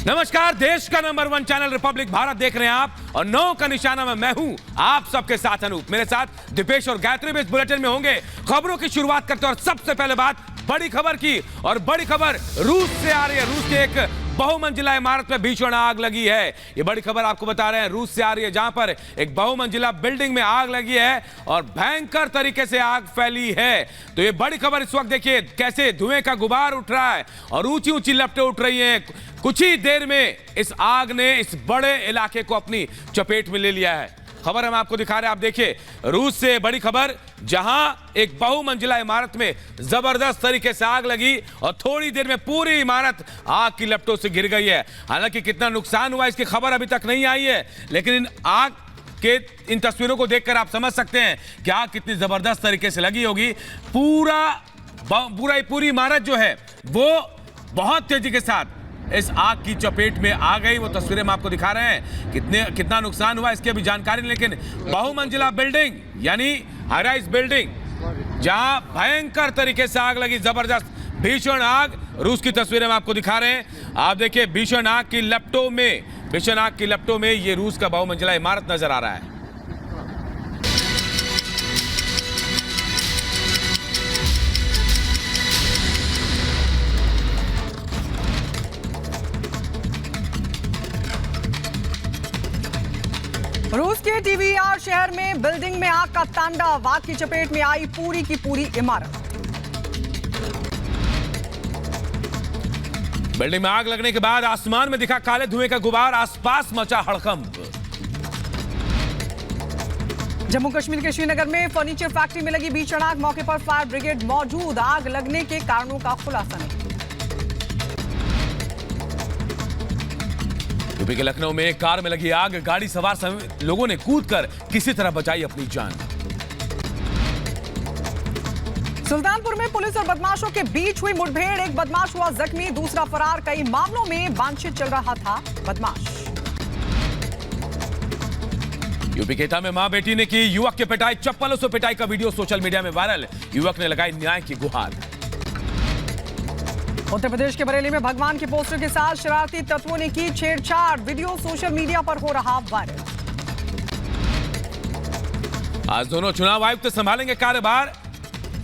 नमस्कार, देश का नंबर 1 चैनल रिपब्लिक भारत देख रहे हैं आप और 9 का निशाना में मैं हूं आप सबके साथ अनूप। मेरे साथ दीपेश और गायत्री भी इस बुलेटिन में होंगे। खबरों की शुरुआत करते हैं और सबसे पहले बात बड़ी खबर की, और बड़ी खबर रूस से आ रही है। रूस के एक बहुमंजिला इमारत में भीषण आग लगी है। ये बड़ी खबर आपको बता रहे हैं, रूस से आ रही है, जहां पर एक बहुमंजिला बिल्डिंग में आग लगी है और भयंकर तरीके से आग फैली है। तो ये बड़ी खबर इस वक्त देखिए कैसे धुएं का गुबार उठ रहा है और ऊंची ऊंची लपटें उठ रही हैं। कुछ ही देर में इस आग ने इस बड़े इलाके को अपनी चपेट में ले लिया है। खबर हम आपको दिखा रहे हैं, आप देखिए रूस से बड़ी खबर, जहां एक बहुमंजिला इमारत में जबरदस्त तरीके से आग लगी और थोड़ी देर में पूरी इमारत आग की लपटों से घिर गई है। हालांकि कितना नुकसान हुआ इसकी खबर अभी तक नहीं आई है, लेकिन इन आग के इन तस्वीरों को देखकर आप समझ सकते हैं कि आग कितनी जबरदस्त तरीके से लगी होगी। पूरी इमारत जो है वो बहुत तेजी के साथ इस आग की चपेट में आ गई। वो तस्वीरें हम आपको दिखा रहे हैं। कितना नुकसान हुआ इसकी अभी जानकारी नहीं, लेकिन बहुमंजिला बिल्डिंग यानी हाई राइज बिल्डिंग जहां भयंकर तरीके से आग लगी, जबरदस्त भीषण आग। रूस की तस्वीरें हम आपको दिखा रहे हैं, आप देखिए भीषण आग की लपटों में ये रूस का बहुमंजिला इमारत नजर आ रहा है। रूस के टीवीआर शहर में बिल्डिंग में आग का तांडव, आग की चपेट में आई पूरी की पूरी इमारत। बिल्डिंग में आग लगने के बाद आसमान में दिखा काले धुएं का गुबार, आसपास मचा हड़कंप। जम्मू कश्मीर के श्रीनगर में फर्नीचर फैक्ट्री में लगी भीषण आग, मौके पर फायर ब्रिगेड मौजूद, आग लगने के कारणों का खुलासा नहीं। यूपी के लखनऊ में एक कार में लगी आग, गाड़ी सवार समेत लोगों ने कूदकर किसी तरह बचाई अपनी जान। सुल्तानपुर में पुलिस और बदमाशों के बीच हुई मुठभेड़, एक बदमाश हुआ जख्मी, दूसरा फरार। कई मामलों में बातचीत चल रहा था बदमाश। यूपी के एटा में मां बेटी ने की युवक की पिटाई, चप्पलों से पिटाई का वीडियो सोशल मीडिया में वायरल। युवक ने लगाई न्याय की गुहार। उत्तर प्रदेश के बरेली में भगवान के पोस्टर के साथ शरारती तत्वों ने की छेड़छाड़, वीडियो सोशल मीडिया पर हो रहा वायरल। आज दोनों चुनाव आयुक्त संभालेंगे कार्यभार,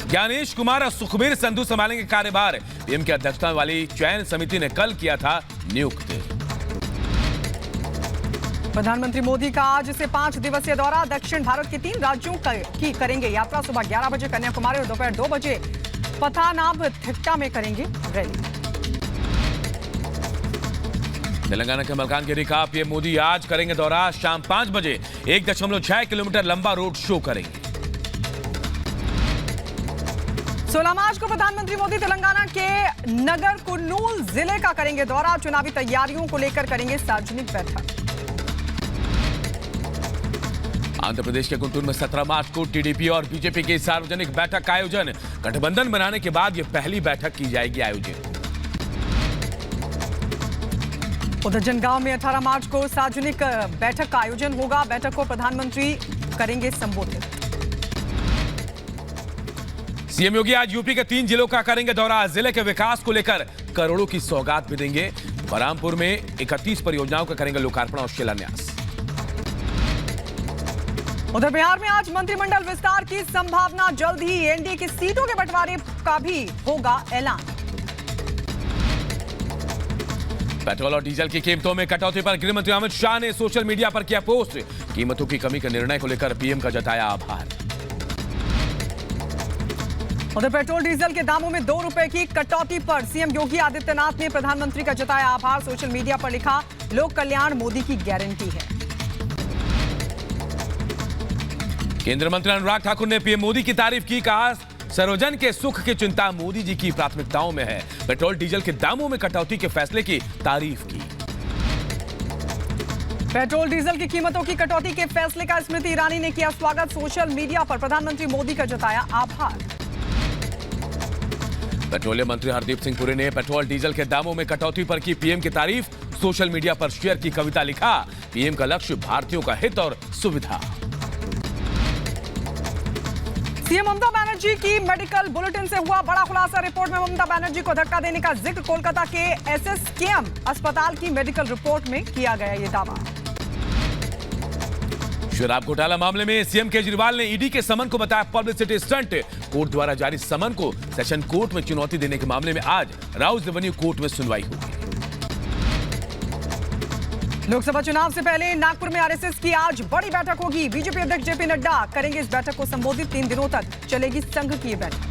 ज्ञानेश कुमार और सुखबीर संधू संभालेंगे कार्यभार। पीएम की अध्यक्षता वाली चयन समिति ने कल किया था नियुक्त। प्रधानमंत्री मोदी का आज से 5 दिवसीय दौरा, दक्षिण भारत के 3 राज्यों की करेंगे यात्रा। सुबह 11 बजे कन्याकुमारी और दोपहर 2 बजे पथानामथिट्टा में करेंगे रैली। तेलंगाना के मलकानगिरी का पीएम मोदी आज करेंगे दौरा, शाम 5 बजे 1.6 किलोमीटर लंबा रोड शो करेंगे। 16 मार्च को प्रधानमंत्री मोदी तेलंगाना के नगर कुर्नूल जिले का करेंगे दौरा, चुनावी तैयारियों को लेकर करेंगे सार्वजनिक बैठक। आंध्र प्रदेश के गुंटूर में 17 मार्च को टीडीपी और बीजेपी की सार्वजनिक बैठक का आयोजन, गठबंधन बनाने के बाद यह पहली बैठक की जाएगी आयोजित। उधर जनगांव में 18 मार्च को सार्वजनिक बैठक का आयोजन होगा, बैठक को प्रधानमंत्री करेंगे संबोधित। सीएम योगी आज यूपी के 3 जिलों का करेंगे दौरा, जिले के विकास को लेकर करोड़ों की सौगात भी देंगे। बलरामपुर में 31 परियोजनाओं का करेंगे लोकार्पण और शिलान्यास। उधर बिहार में आज मंत्रिमंडल विस्तार की संभावना, जल्द ही एनडीए की सीटों के बंटवारे का भी होगा ऐलान। पेट्रोल और डीजल की कीमतों में कटौती पर गृह मंत्री अमित शाह ने सोशल मीडिया पर किया पोस्ट, कीमतों की कमी के निर्णय को लेकर पीएम का जताया आभार। उधर पेट्रोल डीजल के दामों में 2 रुपए की कटौती पर सीएम योगी आदित्यनाथ ने प्रधानमंत्री का जताया आभार, सोशल मीडिया पर लिखा, लोक कल्याण मोदी की गारंटी है। केंद्रीय मंत्री अनुराग ठाकुर ने पीएम मोदी की तारीफ की, कहा सर्वजन के सुख की चिंता मोदी जी की प्राथमिकताओं में है। पेट्रोल डीजल के दामों में कटौती के फैसले की तारीफ की। पेट्रोल डीजल की कीमतों की कटौती के फैसले का स्मृति ईरानी ने किया स्वागत, सोशल मीडिया पर प्रधानमंत्री मोदी का जताया आभार। पेट्रोलियम मंत्री हरदीप सिंह पुरी ने पेट्रोल डीजल के दामों में कटौती पर की पीएम की तारीफ, सोशल मीडिया पर शेयर की कविता, लिखा, पीएम का लक्ष्य भारतीयों का हित और सुविधा। सीएम ममता बनर्जी की मेडिकल बुलेटिन से हुआ बड़ा खुलासा। रिपोर्ट में ममता बनर्जी को धक्का देने का जिक्र कोलकाता के एसएसकेएम अस्पताल की मेडिकल रिपोर्ट में किया गया ये दावा। शराब घोटाला मामले में सीएम केजरीवाल ने ईडी के समन को बताया पब्लिसिटी स्टंट। कोर्ट द्वारा जारी समन को सेशन कोर्ट में चुनौती देने के मामले में आज राउज रेवेन्यू कोर्ट में सुनवाई होगी। लोकसभा चुनाव से पहले नागपुर में आरएसएस की आज बड़ी बैठक होगी। बीजेपी अध्यक्ष जेपी नड्डा करेंगे इस बैठक को संबोधित। 3 दिनों तक चलेगी संघ की बैठक।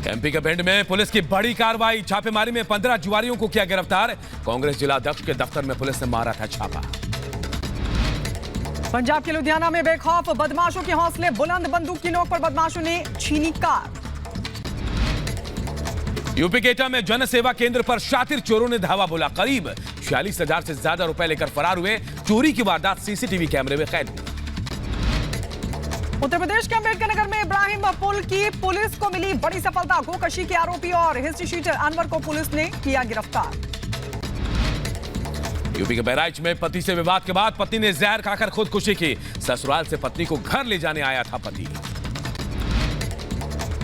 एमपी के भिंड में पुलिस की बड़ी कार्रवाई। छापेमारी में 15 जुआरियों को किया गिरफ्तार। कांग्रेस जिला अध्यक्ष के दफ्तर में पुलिस ने मारा था छापा। पंजाब के लुधियाना में बेखौफ बदमाशों के हौसले बुलंद। बंदूक की नोक पर बदमाशों ने छीनी कार। यूपी के एटा में जन सेवा केंद्र पर शातिर चोरों ने धावा बोला। करीब 46,000 से ज्यादा रुपए लेकर फरार हुए। चोरी की वारदात सीसीटीवी कैमरे में कैद हुई। उत्तर प्रदेश के अम्बेडकर नगर में इब्राहिम पुल की पुलिस को मिली बड़ी सफलता। गोकशी के आरोपी और हिस्ट्री शीटर अनवर को पुलिस ने किया गिरफ्तार। यूपी के बहराइच में पति से विवाद के बाद पत्नी ने जहर खाकर खुदकुशी की। ससुराल से पत्नी को घर ले जाने आया था पति।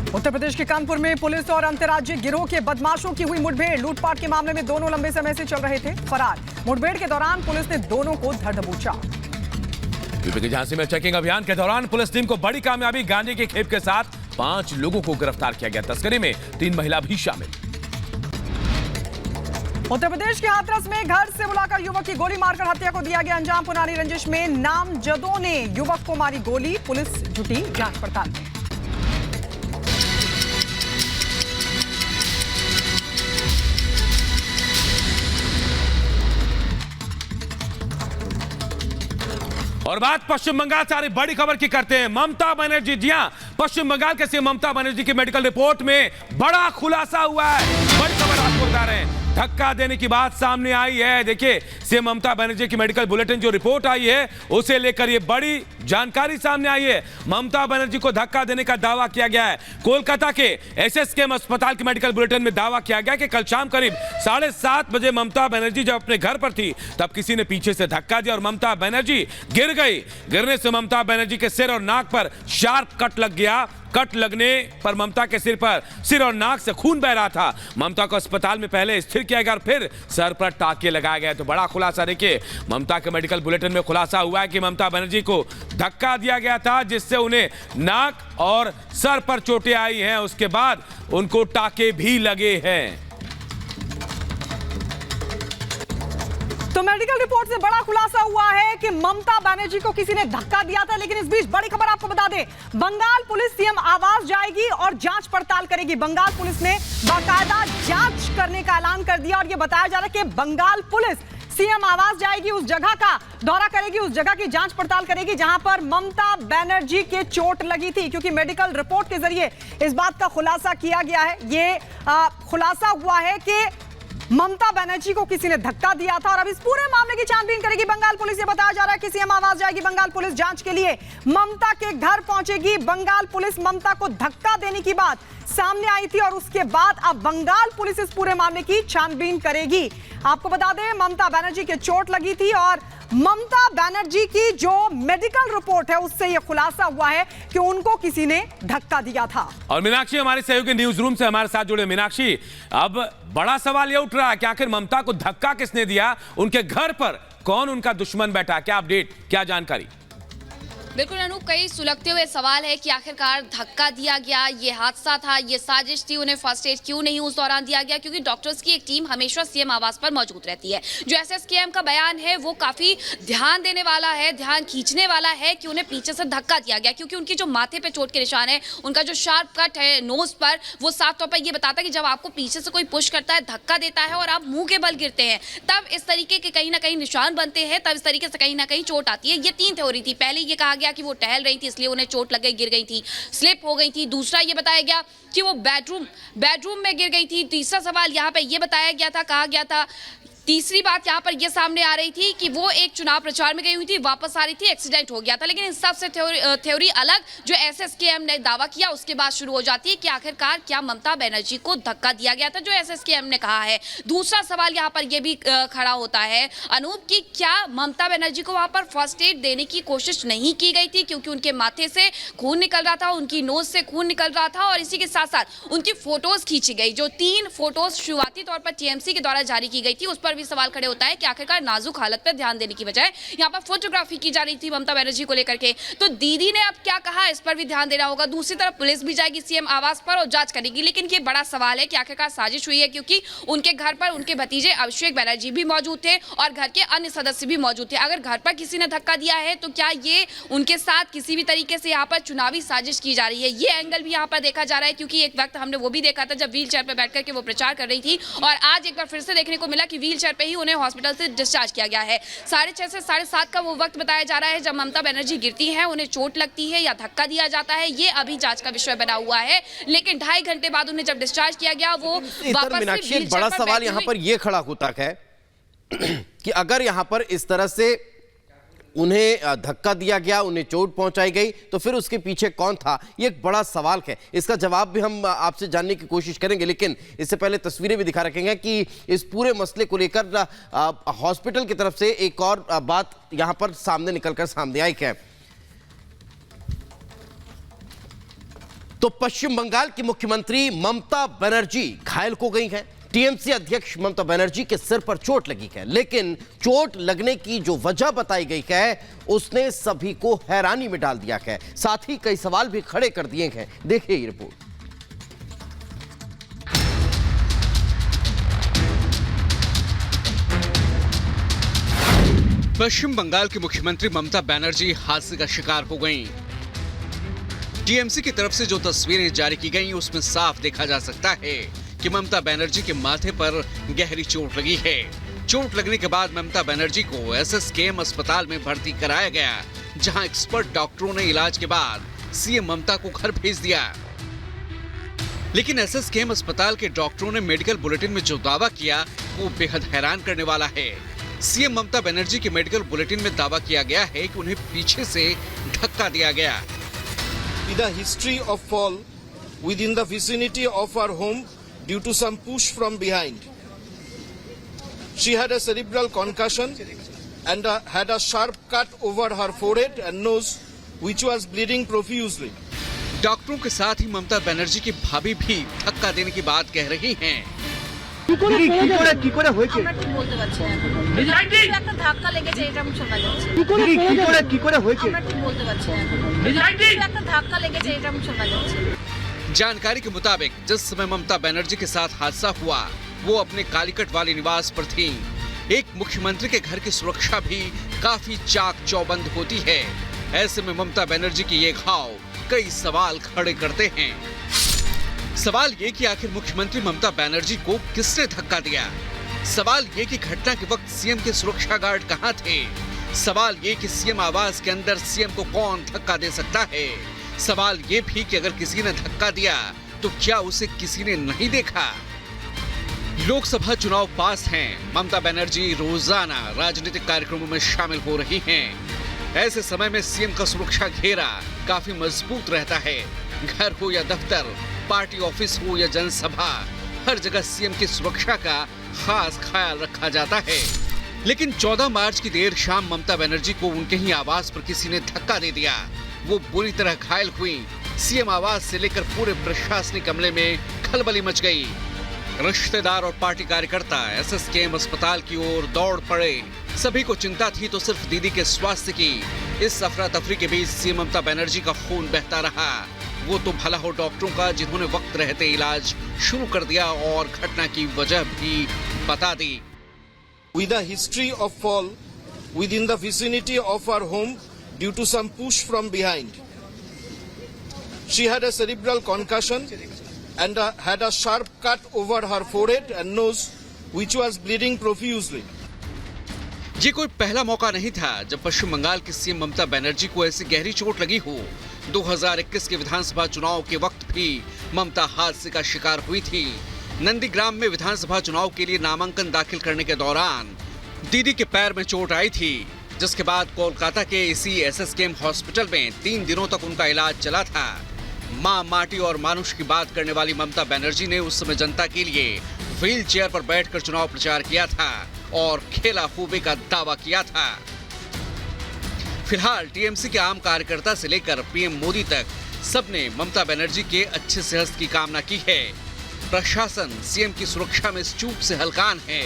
उत्तर प्रदेश के कानपुर में पुलिस और अंतर्राज्यीय गिरोह के बदमाशों की हुई मुठभेड़। लूटपाट के मामले में दोनों लंबे समय से चल रहे थे फरार। मुठभेड़ के दौरान पुलिस ने दोनों को धर दबोचा। यूपी के झांसी में चेकिंग अभियान के दौरान पुलिस टीम को बड़ी कामयाबी। गांजे की खेप के साथ 5 लोगों को गिरफ्तार किया गया। तस्करी में 3 महिला भी शामिल। उत्तर प्रदेश के हाथरस में घर से बुलाकर युवक की गोली मारकर हत्या को दिया गया अंजाम। पुरानी रंजिश में नामजदों ने युवक को मारी गोली। पुलिस जुटी जांच पड़ताल में। और बात पश्चिम बंगाल से आ रही बड़ी खबर की करते हैं। ममता बनर्जी, जी हां, पश्चिम बंगाल के सीएम ममता बनर्जी की मेडिकल रिपोर्ट में बड़ा खुलासा हुआ है। बड़ी खबर आपको बता रहे हैं। धक्का देने की बात सामने आई है। देखिए, सीएम ममता बनर्जी की मेडिकल बुलेटिन जो रिपोर्ट आई है उसे लेकर ये बड़ी जानकारी सामने आई है। ममता बनर्जी को धक्का देने का दावा किया गया है। कोलकाता के एसएसकेएम अस्पताल की मेडिकल बुलेटिन में दावा किया गया कि कल शाम करीब 7:30 बजे ममता बनर्जी जब अपने घर पर थी तब किसी ने पीछे से धक्का दिया और ममता बनर्जी गिर गई। गिरने से ममता बनर्जी के सिर और नाक पर शार्प कट लग गया। कट लगने पर ममता के सिर और नाक से खून बह रहा था। ममता को अस्पताल में पहले स्थिर किया गया और फिर सर पर टाके लगाया गया। तो बड़ा खुलासा देखिए, ममता के मेडिकल बुलेटिन में खुलासा हुआ है कि ममता बनर्जी को धक्का दिया गया था जिससे उन्हें नाक और सर पर चोटें आई हैं। उसके बाद उनको टाके भी लगे हैं। तो मेडिकल रिपोर्ट से बड़ा खुलासा हुआ है कि ममता बनर्जी को किसी ने धक्का दिया था। लेकिन इस बीच बड़ी खबर आपको बता दें, बंगाल पुलिस सीएम आवास जाएगी और जांच पड़ताल करेगी। बंगाल पुलिस ने बाकायदा जांच करने का ऐलान कर दिया और यह बताया जा रहा है कि बंगाल पुलिस सीएम आवास जाएगी, उस जगह का दौरा करेगी, उस जगह की जांच पड़ताल करेगी जहां पर ममता बनर्जी के चोट लगी थी। क्योंकि मेडिकल रिपोर्ट के जरिए इस बात का खुलासा किया गया है। ये खुलासा हुआ है कि ममता बनर्जी को किसी ने धक्का दिया था और अब इस पूरे मामले की छानबीन करेगी बंगाल पुलिस। ये बताया जा रहा है कि सीएम आवास जाएगी बंगाल पुलिस, जांच के लिए ममता के घर पहुंचेगी बंगाल पुलिस। ममता को धक्का देने की बात सामने आई थी और उसके बाद अब बंगाल पुलिस इस पूरे मामले की छानबीन करेगी। आपको बता दें, ममता बनर्जी के चोट लगी थी और ममता बनर्जी की जो मेडिकल रिपोर्ट है उससे यह खुलासा हुआ है कि उनको किसी ने धक्का दिया था। और मीनाक्षी हमारे सहयोगी न्यूज रूम से हमारे साथ जुड़े। मीनाक्षी, अब बड़ा सवाल यह उठ रहा है कि आखिर ममता को धक्का किसने दिया, उनके घर पर कौन उनका दुश्मन बैठा, क्या अपडेट, क्या जानकारी? बिल्कुल अनूप, कई सुलगते हुए सवाल है कि आखिरकार धक्का दिया गया, ये हादसा था, ये साजिश थी, उन्हें फर्स्ट एड क्यों नहीं उस दौरान दिया गया? क्योंकि डॉक्टर्स की एक टीम हमेशा सीएम आवास पर मौजूद रहती है। जो एसएसकेएम का बयान है वो काफी ध्यान देने वाला है, ध्यान खींचने वाला है कि उन्हें पीछे से धक्का दिया गया। क्योंकि उनकी जो माथे पे चोट के निशान है, उनका जो शार्प कट है नोज पर, वो साफ तौर पर यह बताता है कि जब आपको पीछे से कोई पुश करता है, धक्का देता है और आप मुंह के बल गिरते हैं, तब इस तरीके के कहीं ना कहीं निशान बनते हैं, तब इस तरीके से कहीं ना कहीं चोट आती है। ये 3 थ्योरी थी। पहले ये कहा गया कि वो टहल रही थी इसलिए उन्हें चोट लग गई, गिर गई थी, स्लिप हो गई थी। दूसरा ये बताया गया कि वो बेडरूम में गिर गई थी। तीसरा सवाल यहाँ पे ये बताया गया था, कहा गया था तीसरी बात यहाँ पर यह सामने आ रही थी कि वो एक चुनाव प्रचार में गई हुई थी, वापस आ रही थी, एक्सीडेंट हो गया था। लेकिन इन सब से थ्योरी अलग जो एसएसकेएम ने दावा किया उसके बाद शुरू हो जाती है कि आखिरकार क्या ममता बनर्जी को धक्का दिया गया था, जो एसएसकेएम ने कहा है। दूसरा सवाल यहाँ पर यह भी खड़ा होता है अनूप की क्या ममता बनर्जी को वहां पर फर्स्ट एड देने की कोशिश नहीं की गई थी, क्योंकि उनके माथे से खून निकल रहा था, उनकी नोज से खून निकल रहा था, और इसी के साथ साथ उनकी फोटोज खींची गई। जो 3 फोटोज शुरुआती तौर पर टीएमसी के द्वारा जारी की गई थी, उस पर भी सवाल खड़े होता है कि आखिरकार नाजुक हालत पर ध्यान देने की बजाय यहाँ पर फोटोग्राफी की जा रही थी ममता बनर्जी को लेकर के। तो दीदी ने अब क्या कहा, इस पर भी ध्यान देना होगा। दूसरी तरफ पुलिस भी जाएगी सीएम आवास पर और जांच करेगी। लेकिन ये बड़ा सवाल है कि आखिरकार साजिश हुई है, क्योंकि उनके घर पर उनके भतीजे अभिषेक बनर्जी भी मौजूद थे और घर के अन्य सदस्य भी मौजूद थे। अगर घर पर किसी ने धक्का दिया है तो क्या ये उनके साथ किसी भी तरीके से यहाँ पर चुनावी साजिश की जा रही है, ये एंगल भी यहाँ पर देखा जा रहा है। क्योंकि एक वक्त हमने वो भी देखा था जब व्हील चेयर पर बैठकर के वो प्रचार कर रही थी, और आज एक बार फिर से देखने को मिला कि व्हील चेयर पे ही उन्हें हॉस्पिटल से डिस्चार्ज किया गया है। 6:30 से 7:30 का वो वक्त बताया जा रहा है जब ममता बनर्जी गिरती हैं, उन्हें चोट लगती है या धक्का दिया जाता है, ये अभी जांच का विषय बना हुआ है। लेकिन 2.5 घंटे बाद उन्हें जब डिस्चार्ज किया गया वो वापस से एक बड़ा सवाल यहाँ पर यह खड़ा होता है कि अगर यहाँ पर इस तरह से उन्हें धक्का दिया गया, उन्हें चोट पहुंचाई गई, तो फिर उसके पीछे कौन था, ये एक बड़ा सवाल है। इसका जवाब भी हम आपसे जानने की कोशिश करेंगे, लेकिन इससे पहले तस्वीरें भी दिखा रखेंगे कि इस पूरे मसले को लेकर हॉस्पिटल की तरफ से एक और बात यहां पर सामने निकलकर सामने आई है। तो पश्चिम बंगाल की मुख्यमंत्री ममता बनर्जी घायल हो गई हैं। टीएमसी अध्यक्ष ममता बनर्जी के सिर पर चोट लगी है, लेकिन चोट लगने की जो वजह बताई गई है उसने सभी को हैरानी में डाल दिया है, साथ ही कई सवाल भी खड़े कर दिए हैं। देखिए ये रिपोर्ट। पश्चिम बंगाल की मुख्यमंत्री ममता बनर्जी हादसे का शिकार हो गईं। टीएमसी की तरफ से जो तस्वीरें जारी की गईं उसमें साफ देखा जा सकता है कि ममता बनर्जी के माथे पर गहरी चोट लगी है। चोट लगने के बाद ममता बनर्जी को एसएसकेएम अस्पताल में भर्ती कराया गया, जहां एक्सपर्ट डॉक्टरों ने इलाज के बाद सीएम ममता को घर भेज दिया। लेकिन एसएसकेएम अस्पताल के डॉक्टरों ने मेडिकल बुलेटिन में जो दावा किया वो बेहद हैरान करने वाला है। सीएम ममता बनर्जी के मेडिकल बुलेटिन में दावा किया गया है कि उन्हें पीछे से धक्का दिया गया। With a history of fall within the vicinity of our home due to some push from behind. She had a cerebral concussion and had a sharp cut over her forehead and nose, which was bleeding profusely. डॉक्टरों के साथ ही ममता बनर्जी की भाभी भी धक्का देने की बात कह रही हैं। जानकारी के मुताबिक जिस समय ममता बनर्जी के साथ हादसा हुआ वो अपने कालीकट वाले निवास पर थीं। एक मुख्यमंत्री के घर की सुरक्षा भी काफी चाक चौबंद होती है। ऐसे में ममता बनर्जी के ये घाव कई सवाल खड़े करते हैं। सवाल ये कि आखिर मुख्यमंत्री ममता बनर्जी को किसने धक्का दिया। सवाल ये कि घटना के वक्त सीएम के सुरक्षा गार्ड कहां थे। सवाल ये कि सीएम आवास के अंदर सीएम को कौन धक्का दे सकता है। सवाल ये भी कि अगर किसी ने धक्का दिया तो क्या उसे किसी ने नहीं देखा। लोकसभा चुनाव पास हैं, ममता बनर्जी रोजाना राजनीतिक कार्यक्रमों में शामिल हो रही हैं। ऐसे समय में सीएम का सुरक्षा घेरा काफी मजबूत रहता है। घर हो या दफ्तर, पार्टी ऑफिस हो या जनसभा, हर जगह सीएम की सुरक्षा का खास ख्याल रखा जाता है। लेकिन 14 मार्च की देर शाम ममता बनर्जी को उनके ही आवास पर किसी ने धक्का दे दिया। वो बुरी तरह घायल हुई। सीएम आवास से लेकर पूरे प्रशासनिक अमले में खलबली मच गई। रिश्तेदार और पार्टी कार्यकर्ता एसएसकेएम अस्पताल की ओर दौड़ पड़े। सभी को चिंता थी तो सिर्फ दीदी के स्वास्थ्य की। इस अफरा तफरी के बीच सीएम ममता बनर्जी का खून बहता रहा। वो तो भला हो डॉक्टरों का जिन्होंने वक्त रहते इलाज शुरू कर दिया और घटना की वजह भी बता दी। With a history of fall within the vicinity of our home due to some push from behind. She had a cerebral concussion and had a sharp cut over her forehead and nose, which was bleeding profusely. ये कोई पहला मौका नहीं था जब पश्चिम बंगाल की CM Mamata Banerjee को ऐसी गहरी चोट लगी हो। 2021 के विधानसभा चुनाव के वक्त भी ममता हादसे का शिकार हुई थी। नंदीग्राम में विधानसभा चुनाव के लिए नामांकन दाखिल करने के दौरान दीदी के पैर में चोट आई थी, जिसके बाद कोलकाता के इसी SSKM हॉस्पिटल में 3 दिनों तक उनका इलाज चला था। मां, माटी और मानुष की बात करने वाली ममता बनर्जी ने उस समय जनता के लिए व्हील चेयर पर बैठकर चुनाव प्रचार किया था और खेला खूबे का दावा किया था। फिलहाल टीएमसी के आम कार्यकर्ता से लेकर पीएम मोदी तक सबने ममता बनर्जी के अच्छे सेहत की कामना की है। प्रशासन सीएम की सुरक्षा में इस चूक से हलकान है।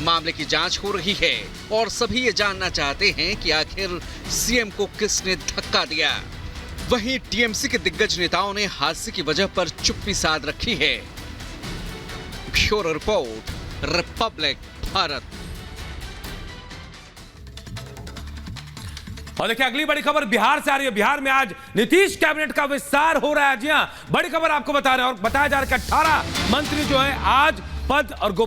मामले की जांच हो रही है और सभी ये जानना चाहते हैं कि आखिर सीएम को किसने धक्का दिया। वहीं टीएमसी के दिग्गज नेताओं ने हादसे की वजह पर चुप्पी साध रखी है। Bureau report, Republic Bharat. और देखिए अगली बड़ी खबर बिहार से आ रही है। बिहार में आज नीतीश कैबिनेट का विस्तार हो रहा है। जी हां, बड़ी खबर आपको बता रहे हैं और बताया जा रहा है कि 18 मंत्री जो है आज पद और